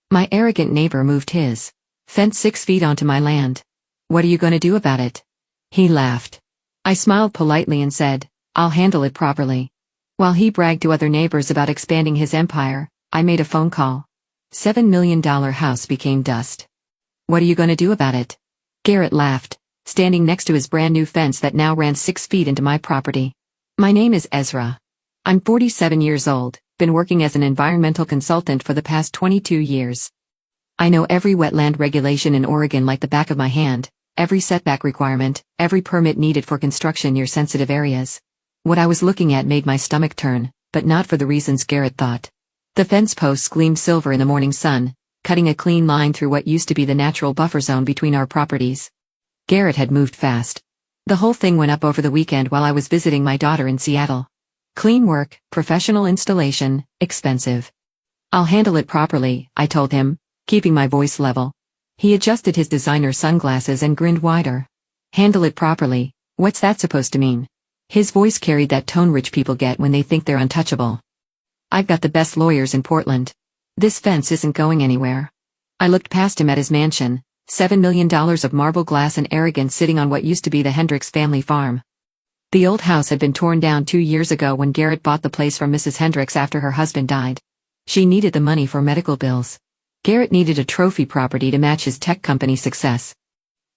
My arrogant neighbor moved his fence 6 feet onto my land. What are you going to do about it? He laughed. I smiled politely and said, I'll handle it properly. While he bragged to other neighbors about expanding his empire, I made a phone call. $7 million house became dust. What are you going to do about it? Garrett laughed, standing next to his brand new fence that now ran 6 feet into my property. My name is Ezra. I'm 47 years old, been working as an environmental consultant for the past 22 years. I know every wetland regulation in Oregon like the back of my hand, every setback requirement, every permit needed for construction near sensitive areas. What I was looking at made my stomach turn, but not for the reasons Garrett thought. The fence posts gleamed silver in the morning sun, cutting a clean line through what used to be the natural buffer zone between our properties. Garrett had moved fast. The whole thing went up over the weekend while I was visiting my daughter in Seattle. Clean work, professional installation, expensive. I'll handle it properly, I told him, keeping my voice level. He adjusted his designer sunglasses and grinned wider. Handle it properly, what's that supposed to mean? His voice carried that tone rich people get when they think they're untouchable. I've got the best lawyers in Portland. This fence isn't going anywhere. I looked past him at his mansion, $7 million of marble glass and arrogance sitting on what used to be the Hendricks family farm. The old house had been torn down 2 years ago when Garrett bought the place from Mrs. Hendricks after her husband died. She needed the money for medical bills. Garrett needed a trophy property to match his tech company's success.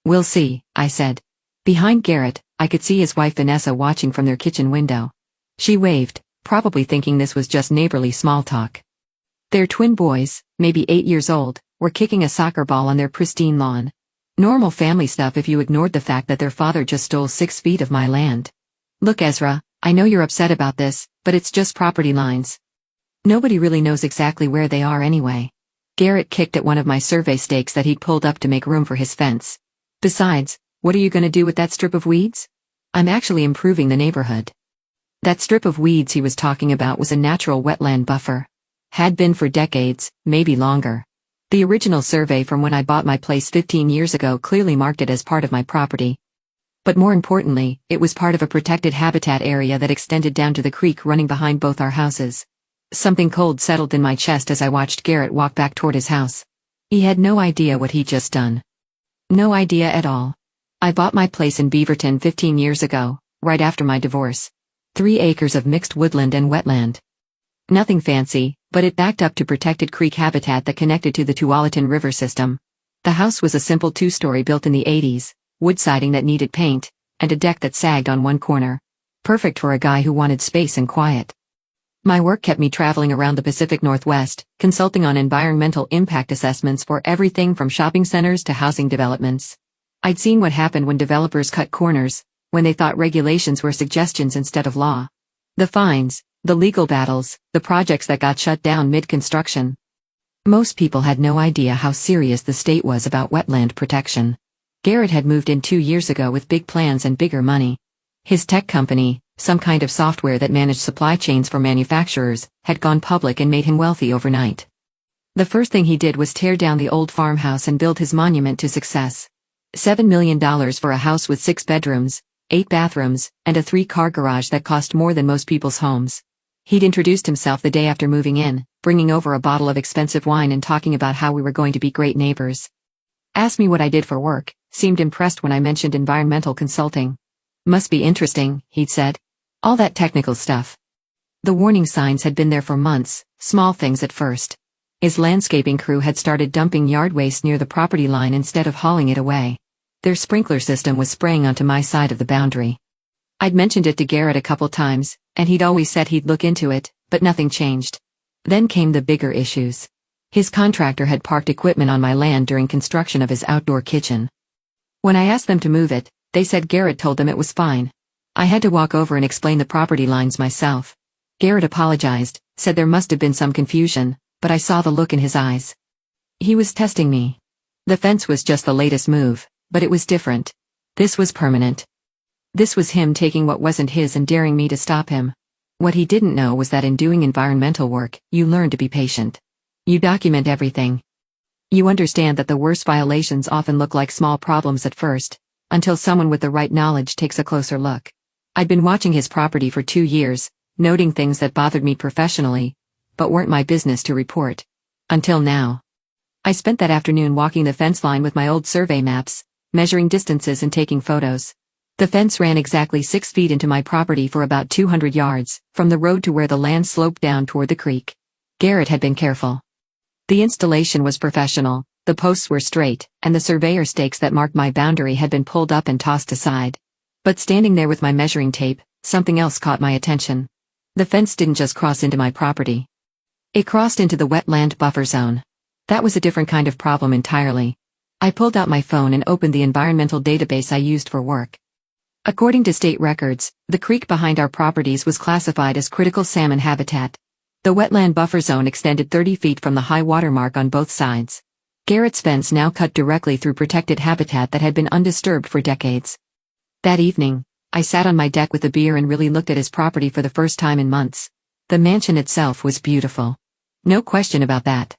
We'll see, I said. Behind Garrett, I could see his wife Vanessa watching from their kitchen window. She waved, probably thinking this was just neighborly small talk. Their twin boys, maybe 8 years old, were kicking a soccer ball on their pristine lawn. Normal family stuff if you ignored the fact that their father just stole 6 feet of my land. Look, Ezra, I know you're upset about this, but it's just property lines. Nobody really knows exactly where they are anyway. Garrett kicked at one of my survey stakes that he'd pulled up to make room for his fence. Besides, what are you going to do with that strip of weeds? I'm actually improving the neighborhood. That strip of weeds he was talking about was a natural wetland buffer. Had been for decades, maybe longer. The original survey from when I bought my place 15 years ago clearly marked it as part of my property. But more importantly, it was part of a protected habitat area that extended down to the creek running behind both our houses. Something cold settled in my chest as I watched Garrett walk back toward his house. He had no idea what he'd just done. No idea at all. I bought my place in Beaverton 15 years ago, right after my divorce. 3 acres of mixed woodland and wetland. Nothing fancy, but it backed up to protected creek habitat that connected to the Tualatin River system. The house was a simple 2-story built in the 80s, wood siding that needed paint, and a deck that sagged on one corner. Perfect for a guy who wanted space and quiet. My work kept me traveling around the Pacific Northwest, consulting on environmental impact assessments for everything from shopping centers to housing developments. I'd seen what happened when developers cut corners, when they thought regulations were suggestions instead of law. The fines, the legal battles, the projects that got shut down mid-construction. Most people had no idea how serious the state was about wetland protection. Garrett had moved in 2 years ago with big plans and bigger money. His tech company, some kind of software that managed supply chains for manufacturers, had gone public and made him wealthy overnight. The first thing he did was tear down the old farmhouse and build his monument to success. $7 million for a house with 6 bedrooms, 8 bathrooms, and a 3-car garage that cost more than most people's homes. He'd introduced himself the day after moving in, bringing over a bottle of expensive wine and talking about how we were going to be great neighbors. Asked me what I did for work, seemed impressed when I mentioned environmental consulting. Must be interesting, he'd said. All that technical stuff. The warning signs had been there for months, small things at first. His landscaping crew had started dumping yard waste near the property line instead of hauling it away. Their sprinkler system was spraying onto my side of the boundary. I'd mentioned it to Garrett a couple times, and he'd always said he'd look into it, but nothing changed. Then came the bigger issues. His contractor had parked equipment on my land during construction of his outdoor kitchen. When I asked them to move it, they said Garrett told them it was fine. I had to walk over and explain the property lines myself. Garrett apologized, said there must have been some confusion, but I saw the look in his eyes. He was testing me. The fence was just the latest move, but it was different. This was permanent. This was him taking what wasn't his and daring me to stop him. What he didn't know was that in doing environmental work, you learn to be patient. You document everything. You understand that the worst violations often look like small problems at first, until someone with the right knowledge takes a closer look. I'd been watching his property for 2 years, noting things that bothered me professionally, but weren't my business to report. Until now. I spent that afternoon walking the fence line with my old survey maps, measuring distances and taking photos. The fence ran exactly 6 feet into my property for about 200 yards, from the road to where the land sloped down toward the creek. Garrett had been careful. The installation was professional, the posts were straight, and the surveyor stakes that marked my boundary had been pulled up and tossed aside. But standing there with my measuring tape, something else caught my attention. The fence didn't just cross into my property. It crossed into the wetland buffer zone. That was a different kind of problem entirely. I pulled out my phone and opened the environmental database I used for work. According to state records, the creek behind our properties was classified as critical salmon habitat. The wetland buffer zone extended 30 feet from the high water mark on both sides. Garrett's fence now cut directly through protected habitat that had been undisturbed for decades. That evening, I sat on my deck with a beer and really looked at his property for the first time in months. The mansion itself was beautiful. No question about that.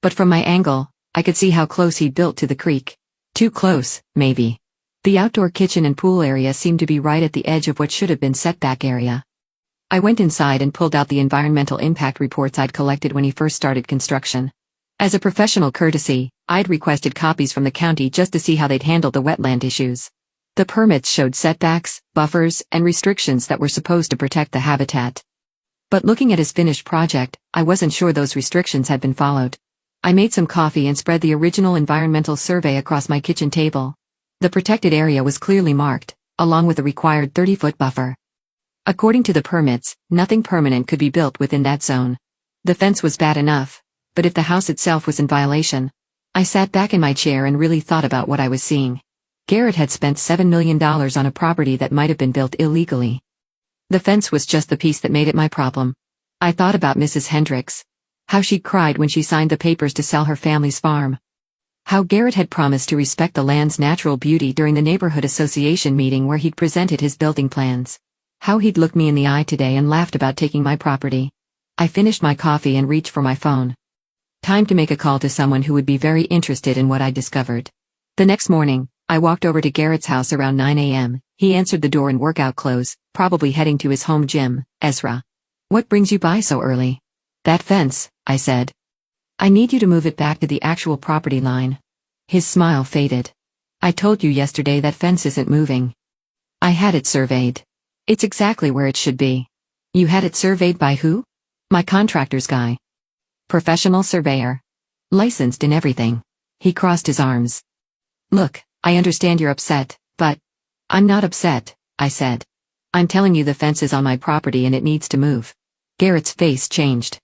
But from my angle, I could see how close he'd built to the creek. Too close, maybe. The outdoor kitchen and pool area seemed to be right at the edge of what should have been setback area. I went inside and pulled out the environmental impact reports I'd collected when he first started construction. As a professional courtesy, I'd requested copies from the county just to see how they'd handled the wetland issues. The permits showed setbacks, buffers, and restrictions that were supposed to protect the habitat. But looking at his finished project, I wasn't sure those restrictions had been followed. I made some coffee and spread the original environmental survey across my kitchen table. The protected area was clearly marked, along with the required 30-foot buffer. According to the permits, nothing permanent could be built within that zone. The fence was bad enough, but if the house itself was in violation, I sat back in my chair and really thought about what I was seeing. Garrett had spent $7 million on a property that might have been built illegally. The fence was just the piece that made it my problem. I thought about Mrs. Hendricks. How she'd cried when she signed the papers to sell her family's farm. How Garrett had promised to respect the land's natural beauty during the neighborhood association meeting where he'd presented his building plans. How he'd looked me in the eye today and laughed about taking my property. I finished my coffee and reached for my phone. Time to make a call to someone who would be very interested in what I discovered. The next morning, I walked over to Garrett's house around 9 a.m. He answered the door in workout clothes, probably heading to his home gym. Ezra. What brings you by so early? That fence, I said. I need you to move it back to the actual property line. His smile faded. I told you yesterday that fence isn't moving. I had it surveyed. It's exactly where it should be. You had it surveyed by who? My contractor's guy. Professional surveyor. Licensed in everything. He crossed his arms. Look, I understand you're upset, but I'm not upset, I said. I'm telling you the fence is on my property and it needs to move. Garrett's face changed.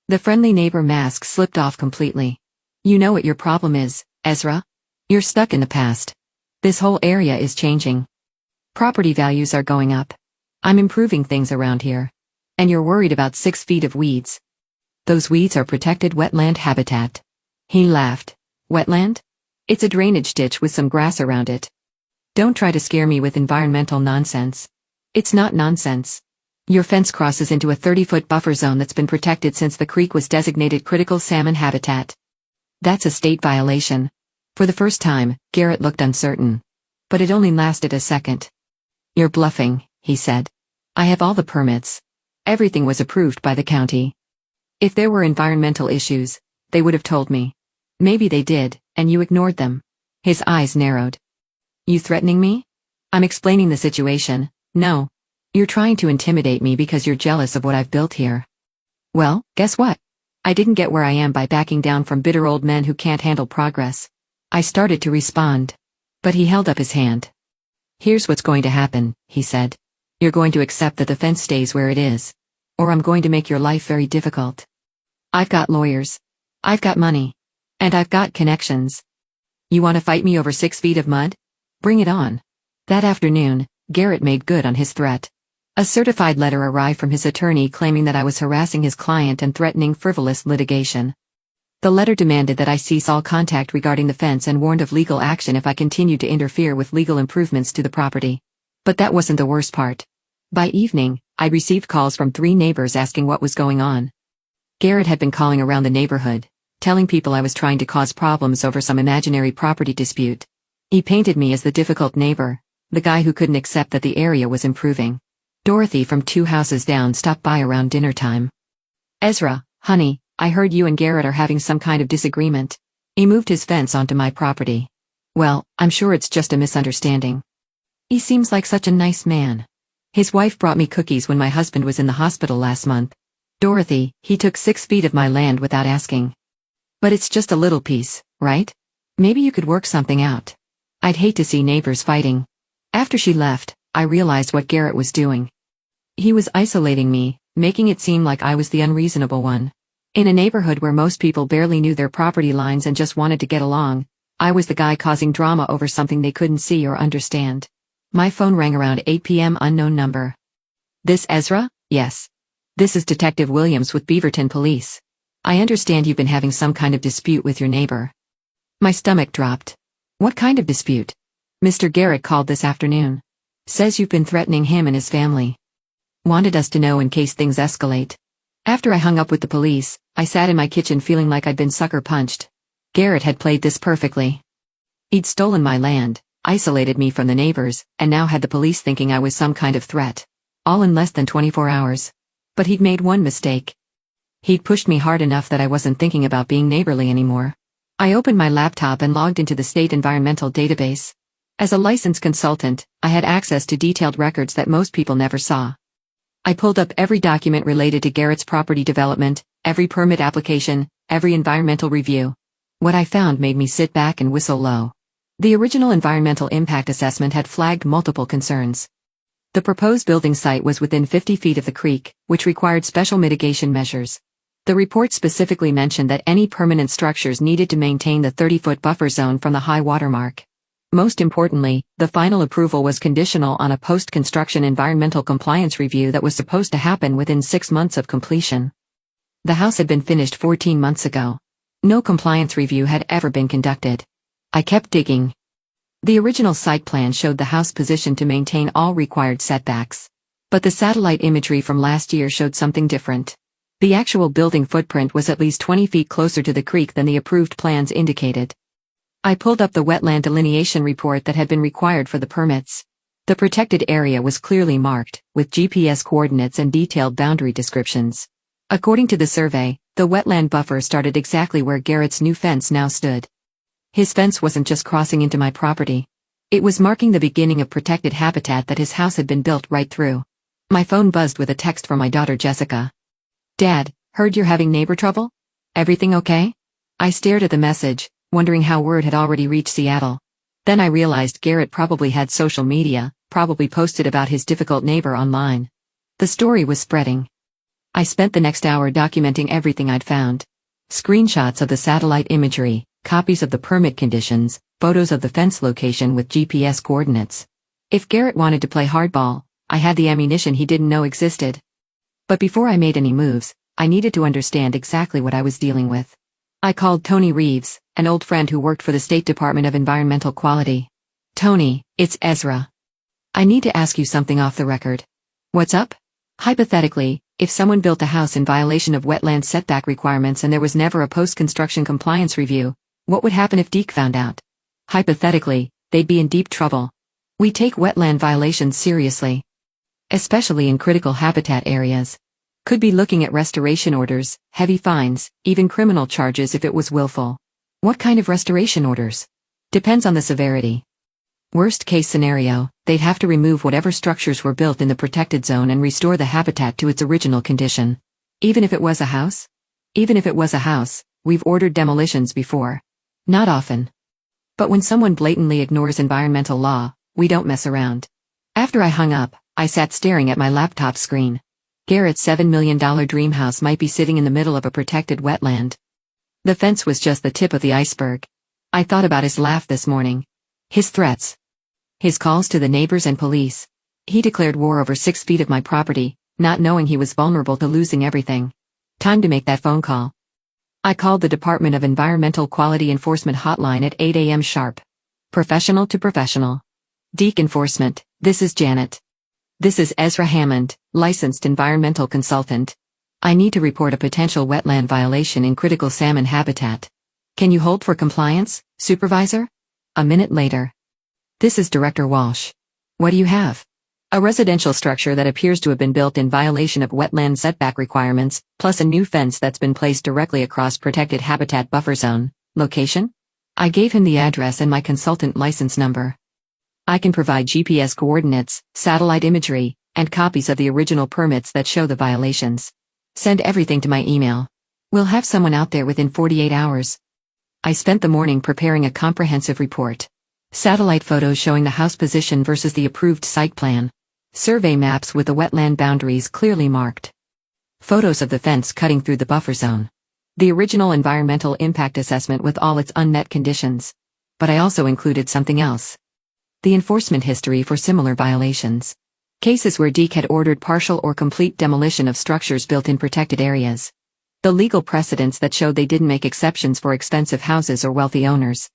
The friendly neighbor mask slipped off completely. You know what your problem is, Ezra? You're stuck in the past. This whole area is changing. Property values are going up. I'm improving things around here. And you're worried about 6 feet of weeds. Those weeds are protected wetland habitat. He laughed. Wetland? It's a drainage ditch with some grass around it. Don't try to scare me with environmental nonsense. It's not nonsense. Your fence crosses into a 30-foot buffer zone that's been protected since the creek was designated critical salmon habitat. That's a state violation. For the first time, Garrett looked uncertain. But it only lasted a second. You're bluffing, he said. I have all the permits. Everything was approved by the county. If there were environmental issues, they would have told me. Maybe they did, and you ignored them. His eyes narrowed. You threatening me? I'm explaining the situation. No. You're trying to intimidate me because you're jealous of what I've built here. Well, guess what? I didn't get where I am by backing down from bitter old men who can't handle progress. I started to respond. But he held up his hand. Here's what's going to happen, he said. You're going to accept that the fence stays where it is. Or I'm going to make your life very difficult. I've got lawyers. I've got money. And I've got connections. You want to fight me over 6 feet of mud? Bring it on. That afternoon, Garrett made good on his threat. A certified letter arrived from his attorney claiming that I was harassing his client and threatening frivolous litigation. The letter demanded that I cease all contact regarding the fence and warned of legal action if I continued to interfere with legal improvements to the property. But that wasn't the worst part. By evening, I received calls from 3 neighbors asking what was going on. Garrett had been calling around the neighborhood, telling people I was trying to cause problems over some imaginary property dispute. He painted me as the difficult neighbor, the guy who couldn't accept that the area was improving. Dorothy from 2 houses down stopped by around dinner time. Ezra, honey, I heard you and Garrett are having some kind of disagreement. He moved his fence onto my property. Well, I'm sure it's just a misunderstanding. He seems like such a nice man. His wife brought me cookies when my husband was in the hospital last month. Dorothy, he took 6 feet of my land without asking. But it's just a little piece, right? Maybe you could work something out. I'd hate to see neighbors fighting. After she left, I realized what Garrett was doing. He was isolating me, making it seem like I was the unreasonable one. In a neighborhood where most people barely knew their property lines and just wanted to get along, I was the guy causing drama over something they couldn't see or understand. My phone rang around 8 p.m. Unknown number. This Ezra? Yes. This is Detective Williams with Beaverton Police. I understand you've been having some kind of dispute with your neighbor. My stomach dropped. What kind of dispute? Mr. Garrett called this afternoon. Says you've been threatening him and his family. Wanted us to know in case things escalate. After I hung up with the police, I sat in my kitchen feeling like I'd been sucker punched. Garrett had played this perfectly. He'd stolen my land, isolated me from the neighbors, and now had the police thinking I was some kind of threat. All in less than 24 hours. But he'd made one mistake. He'd pushed me hard enough that I wasn't thinking about being neighborly anymore. I opened my laptop and logged into the state environmental database. As a licensed consultant, I had access to detailed records that most people never saw. I pulled up every document related to Garrett's property development, every permit application, every environmental review. What I found made me sit back and whistle low. The original environmental impact assessment had flagged multiple concerns. The proposed building site was within 50 feet of the creek, which required special mitigation measures. The report specifically mentioned that any permanent structures needed to maintain the 30-foot buffer zone from the high water mark. Most importantly, the final approval was conditional on a post-construction environmental compliance review that was supposed to happen within 6 months of completion. The house had been finished 14 months ago. No compliance review had ever been conducted. I kept digging. The original site plan showed the house positioned to maintain all required setbacks. But the satellite imagery from last year showed something different. The actual building footprint was at least 20 feet closer to the creek than the approved plans indicated. I pulled up the wetland delineation report that had been required for the permits. The protected area was clearly marked, with GPS coordinates and detailed boundary descriptions. According to the survey, the wetland buffer started exactly where Garrett's new fence now stood. His fence wasn't just crossing into my property. It was marking the beginning of protected habitat that his house had been built right through. My phone buzzed with a text from my daughter Jessica. Dad, heard you're having neighbor trouble? Everything okay? I stared at the message, wondering how word had already reached Seattle. Then I realized Garrett probably had social media, probably posted about his difficult neighbor online. The story was spreading. I spent the next hour documenting everything I'd found. Screenshots of the satellite imagery, copies of the permit conditions, photos of the fence location with GPS coordinates. If Garrett wanted to play hardball, I had the ammunition he didn't know existed. But before I made any moves, I needed to understand exactly what I was dealing with. I called Tony Reeves, an old friend who worked for the State Department of Environmental Quality. Tony, it's Ezra. I need to ask you something off the record. What's up? Hypothetically, if someone built a house in violation of wetland setback requirements and there was never a post-construction compliance review, what would happen if DEQ found out? Hypothetically, they'd be in deep trouble. We take wetland violations seriously. Especially in critical habitat areas. Could be looking at restoration orders, heavy fines, even criminal charges if it was willful. What kind of restoration orders? Depends on the severity. Worst case scenario, they'd have to remove whatever structures were built in the protected zone and restore the habitat to its original condition. Even if it was a house? Even if it was a house, we've ordered demolitions before. Not often. But when someone blatantly ignores environmental law, we don't mess around. After I hung up, I sat staring at my laptop screen. Garrett's $7 million dream house might be sitting in the middle of a protected wetland. The fence was just the tip of the iceberg. I thought about his laugh this morning. His threats. His calls to the neighbors and police. He declared war over 6 feet of my property, not knowing he was vulnerable to losing everything. Time to make that phone call. I called the Department of Environmental Quality Enforcement hotline at 8 a.m. sharp. Professional to professional. DEQ Enforcement, this is Janet. This is Ezra Hammond, licensed environmental consultant. I need to report a potential wetland violation in critical salmon habitat. Can you hold for compliance, Supervisor? A minute later. This is Director Walsh. What do you have? A residential structure that appears to have been built in violation of wetland setback requirements, plus a new fence that's been placed directly across protected habitat buffer zone. Location? I gave him the address and my consultant license number. I can provide GPS coordinates, satellite imagery, and copies of the original permits that show the violations. Send everything to my email. We'll have someone out there within 48 hours. I spent the morning preparing a comprehensive report. Satellite photos showing the house position versus the approved site plan. Survey maps with the wetland boundaries clearly marked. Photos of the fence cutting through the buffer zone. The original environmental impact assessment with all its unmet conditions. But I also included something else. The enforcement history for similar violations. Cases where DEC had ordered partial or complete demolition of structures built in protected areas. The legal precedents that showed they didn't make exceptions for expensive houses or wealthy owners.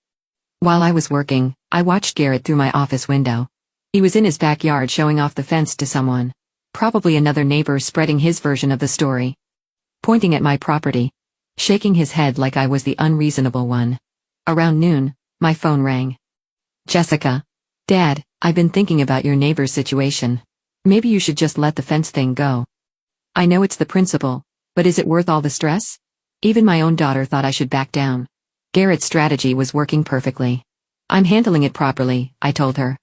While I was working, I watched Garrett through my office window. He was in his backyard showing off the fence to someone. Probably another neighbor spreading his version of the story. Pointing at my property. Shaking his head like I was the unreasonable one. Around noon, my phone rang. Jessica. Dad, I've been thinking about your neighbor's situation. Maybe you should just let the fence thing go. I know it's the principle, but is it worth all the stress? Even my own daughter thought I should back down. Garrett's strategy was working perfectly. I'm handling it properly, I told her.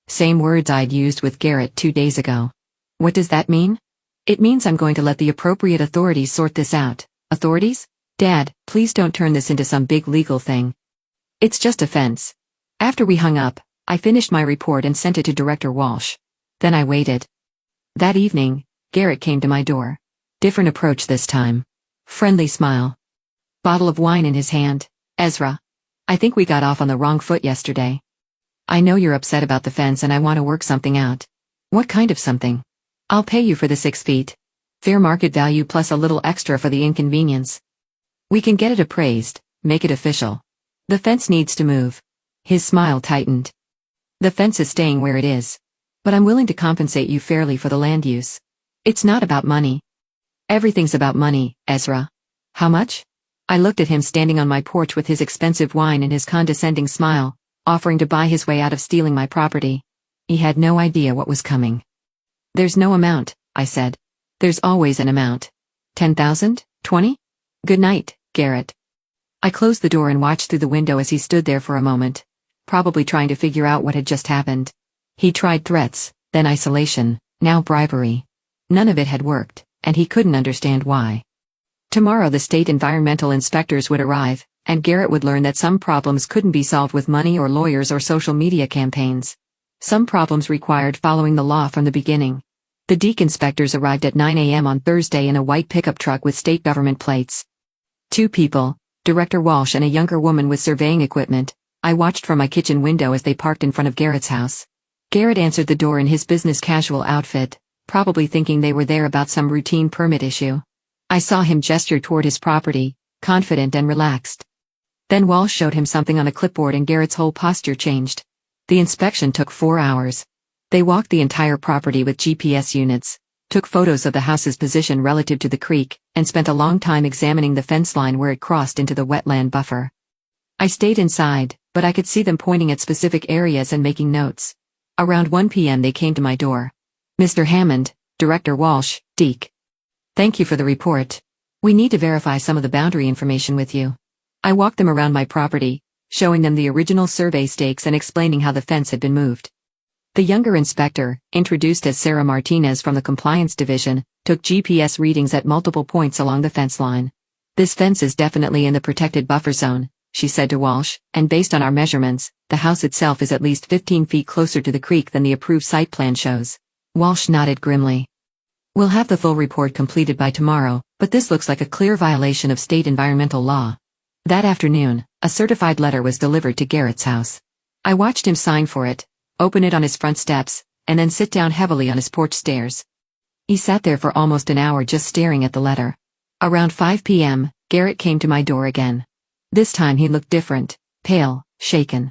Same words I'd used with Garrett 2 days ago. What does that mean? It means I'm going to let the appropriate authorities sort this out. Authorities? Dad, please don't turn this into some big legal thing. It's just a fence. After we hung up, I finished my report and sent it to Director Walsh. Then I waited. That evening, Garrett came to my door. Different approach this time. Friendly smile. Bottle of wine in his hand. Ezra. I think we got off on the wrong foot yesterday. I know you're upset about the fence and I want to work something out. What kind of something? I'll pay you for the 6 feet. Fair market value plus a little extra for the inconvenience. We can get it appraised, make it official. The fence needs to move. His smile tightened. The fence is staying where it is. But I'm willing to compensate you fairly for the land use. It's not about money. Everything's about money, Ezra. How much? I looked at him standing on my porch with his expensive wine and his condescending smile, offering to buy his way out of stealing my property. He had no idea what was coming. There's no amount, I said. There's always an amount. 10,000? 20? Good night, Garrett. I closed the door and watched through the window as he stood there for a moment, probably trying to figure out what had just happened. He tried threats, then isolation, now bribery. None of it had worked, and he couldn't understand why. Tomorrow the state environmental inspectors would arrive, and Garrett would learn that some problems couldn't be solved with money or lawyers or social media campaigns. Some problems required following the law from the beginning. The DEC inspectors arrived at 9 a.m. on Thursday in a white pickup truck with state government plates. 2 people, Director Walsh and a younger woman with surveying equipment. I watched from my kitchen window as they parked in front of Garrett's house. Garrett answered the door in his business casual outfit, probably thinking they were there about some routine permit issue. I saw him gesture toward his property, confident and relaxed. Then Walsh showed him something on a clipboard and Garrett's whole posture changed. The inspection took 4 hours. They walked the entire property with GPS units, took photos of the house's position relative to the creek, and spent a long time examining the fence line where it crossed into the wetland buffer. I stayed inside, but I could see them pointing at specific areas and making notes. Around 1 p.m. they came to my door. Mr. Hammond, Director Walsh, DEC. Thank you for the report. We need to verify some of the boundary information with you. I walked them around my property, showing them the original survey stakes and explaining how the fence had been moved. The younger inspector, introduced as Sarah Martinez from the Compliance Division, took GPS readings at multiple points along the fence line. This fence is definitely in the protected buffer zone, she said to Walsh, and based on our measurements, the house itself is at least 15 feet closer to the creek than the approved site plan shows. Walsh nodded grimly. We'll have the full report completed by tomorrow, but this looks like a clear violation of state environmental law. That afternoon, a certified letter was delivered to Garrett's house. I watched him sign for it, open it on his front steps, and then sit down heavily on his porch stairs. He sat there for almost an hour just staring at the letter. Around 5 p.m., Garrett came to my door again. This time he looked different, pale, shaken.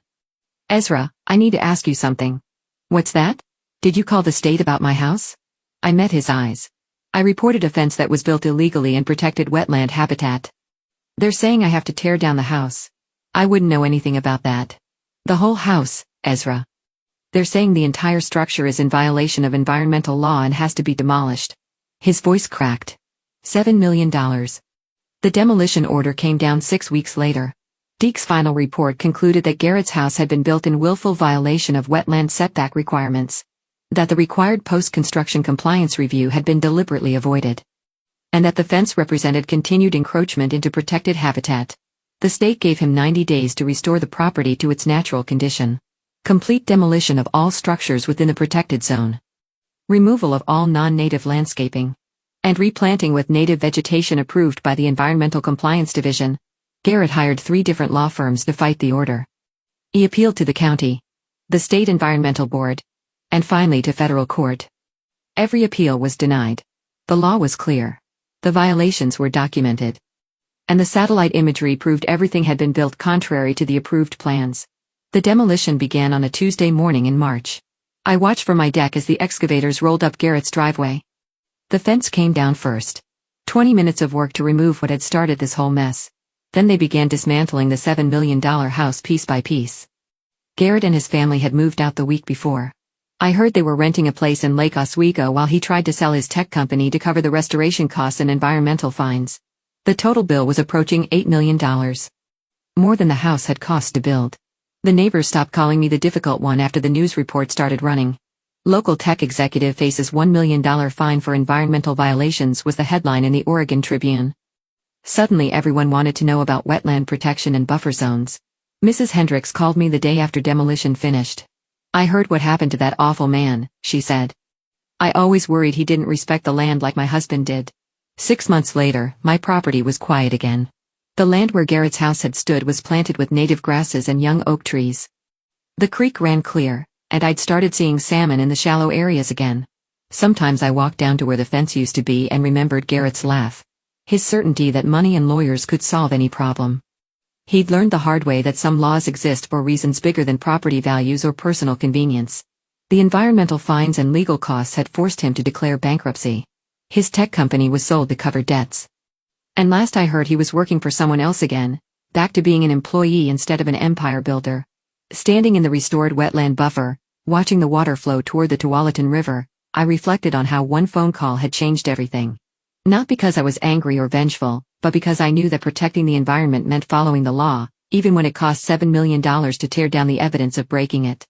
Ezra, I need to ask you something. What's that? Did you call the state about my house? I met his eyes. I reported a fence that was built illegally and protected wetland habitat. They're saying I have to tear down the house. I wouldn't know anything about that. The whole house, Ezra. They're saying the entire structure is in violation of environmental law and has to be demolished. His voice cracked. $7 million. The demolition order came down 6 weeks later. Deke's final report concluded that Garrett's house had been built in willful violation of wetland setback requirements, that the required post-construction compliance review had been deliberately avoided, and that the fence represented continued encroachment into protected habitat. The state gave him 90 days to restore the property to its natural condition. Complete demolition of all structures within the protected zone. Removal of all non-native landscaping. And replanting with native vegetation approved by the Environmental Compliance Division. Garrett hired 3 different law firms to fight the order. He appealed to the county, the State Environmental Board, and finally to federal court. Every appeal was denied. The law was clear. The violations were documented. And the satellite imagery proved everything had been built contrary to the approved plans. The demolition began on a Tuesday morning in March. I watched from my deck as the excavators rolled up Garrett's driveway. The fence came down first. 20 minutes of work to remove what had started this whole mess. Then they began dismantling the $7 million house piece by piece. Garrett and his family had moved out the week before. I heard they were renting a place in Lake Oswego while he tried to sell his tech company to cover the restoration costs and environmental fines. The total bill was approaching $8 million. More than the house had cost to build. The neighbors stopped calling me the difficult one after the news report started running. Local tech executive faces $1 million fine for environmental violations was the headline in the Oregon Tribune. Suddenly everyone wanted to know about wetland protection and buffer zones. Mrs. Hendricks called me the day after demolition finished. I heard what happened to that awful man, she said. I always worried he didn't respect the land like my husband did. 6 months later, my property was quiet again. The land where Garrett's house had stood was planted with native grasses and young oak trees. The creek ran clear, and I'd started seeing salmon in the shallow areas again. Sometimes I walked down to where the fence used to be and remembered Garrett's laugh. His certainty that money and lawyers could solve any problem. He'd learned the hard way that some laws exist for reasons bigger than property values or personal convenience. The environmental fines and legal costs had forced him to declare bankruptcy. His tech company was sold to cover debts. And last I heard he was working for someone else again, back to being an employee instead of an empire builder. Standing in the restored wetland buffer, watching the water flow toward the Tualatin River, I reflected on how one phone call had changed everything. Not because I was angry or vengeful, but because I knew that protecting the environment meant following the law, even when it cost $7 million to tear down the evidence of breaking it.